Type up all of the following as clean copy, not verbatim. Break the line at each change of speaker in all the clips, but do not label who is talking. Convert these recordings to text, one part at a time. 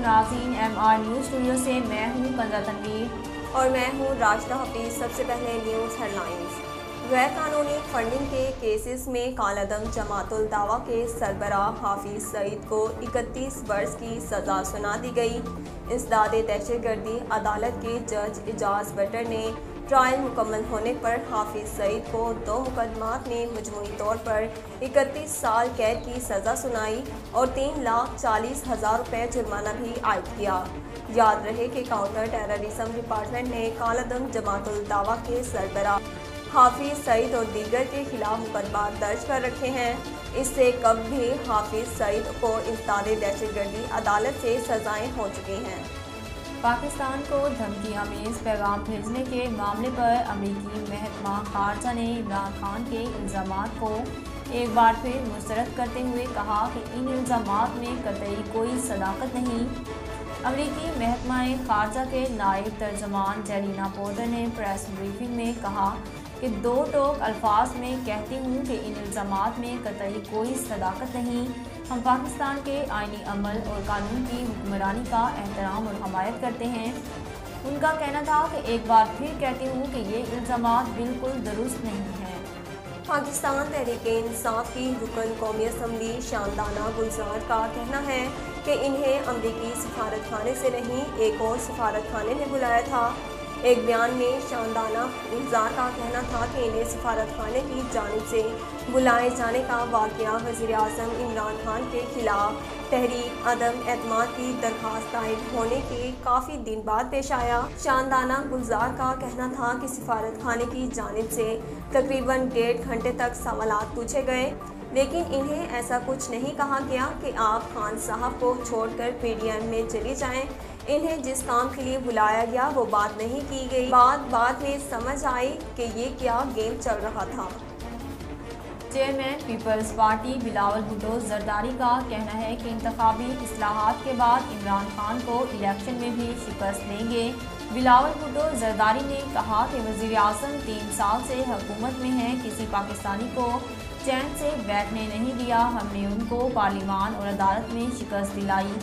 नाज़रीन, MR news studio से मैं हूँ कंजरा तनवीर
और मैं हूँ राशिदा हफीज। सबसे पहले न्यूज़ हेडलाइंस। गैर कानूनी फंडिंग के केसेस में कालादम जमातुल दावा के सरबराह हाफिज सईद को 31 वर्ष की सज़ा सुना दी गई। इंसदादे दहशतगर्दी अदालत के जज एजाज बटर ने ट्रायल मुकम्मल होने पर हाफिज सईद को 2 मुकदमात में मजमूई तौर पर 31 साल कैद की सज़ा सुनाई और 3,40,000 रुपये जुर्माना भी आयद किया। याद रहे कि काउंटर टेररिज्म डिपार्टमेंट ने कालादम जमातुल दावा के सरबराह हाफिज सईद और दीगर के खिलाफ मुकदमा दर्ज कर रखे हैं। इससे कब भी हाफिज सईद को इंसदादे दहशतगर्दी अदालत से सजाएं हो चुकी हैं।
पाकिस्तान को धमकी आमेज पैगाम भेजने के मामले पर अमेरिकी महकमा खारजा ने इमरान खान के इल्ज़ामात को एक बार फिर मुस्तरद करते हुए कहा कि इन इल्ज़ामात में कतई कोई सदाकत नहीं। अमेरिकी महकमा खारजा के नायब तर्जमान जेलिना पोर्टर ने प्रेस ब्रीफिंग में कहा कि 2 टोक अल्फाज में कहती हूँ कि इन इल्ज़ामात में कतई कोई सदाकत नहीं। हम पाकिस्तान के आईनी अमल और कानून की हुक्मरानी का एहतराम और हमायत करते हैं। उनका कहना था कि एक बार फिर कहती हूँ कि ये इल्ज़ामात बिल्कुल दुरुस्त नहीं हैं।
पाकिस्तान तहरीक-ए-इंसाफ की रुकन कौमी असम्बली शानदाना गुलजार का कहना है कि इन्हें अमरीकी सफारत खाने से नहीं एक और सफारत खाने ने बुलाया था। एक बयान में शानदाना गुलजार का कहना था कि इन्हें सफारत खाने की जानिब से बुलाए जाने का वाक़या वज़ीर-ए-आज़म इमरान खान के खिलाफ तहरीक अदम एतमाद की दरख्वास्त दायर होने के काफ़ी दिन बाद पेश आया। शानदाना गुलजार का कहना था कि सफारत खाने की जानिब से तकरीबन 1.5 घंटे तक सवालात पूछे गए, लेकिन इन्हें ऐसा कुछ नहीं कहा गया कि आप खान साहब को छोड़कर PDM में चली जाएं। इन्हें जिस काम के लिए बुलाया गया वो बात नहीं की गई। बाद में समझ आई कि ये क्या गेम चल रहा था।
चेयरमैन पीपल्स पार्टी बिलावल भुट्टो जरदारी का कहना है कि इंतखाबी इस्लाहात के बाद इमरान खान को इलेक्शन में भी शिकस्त देंगे। बिलावल भुट्टो जरदारी ने कहा कि वज़ीर-ए-आज़म 3 साल से हुकूमत में हैं, किसी पाकिस्तानी को चैन से बैठने नहीं दिया। हमने उनको पार्लिमान और अदालत में शिकस्त दिलाई।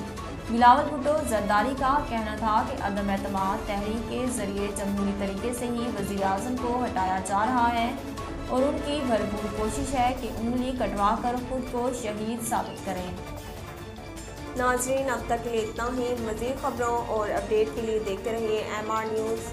बिलावल भुट्टो जरदारी का कहना था कि अदम एतमाद तहरीक के ज़रिए जमहूरी तरीके से ही वज़ीर-ए-आज़म को हटाया जा रहा है और उनकी भरपूर कोशिश है कि उंगली कटवा कर खुद को शहीद साबित करें।
नाज़रीन, अब तक के लिए इतना ही। मज़ीद खबरों और अपडेट के लिए देखते रहिए MR न्यूज़।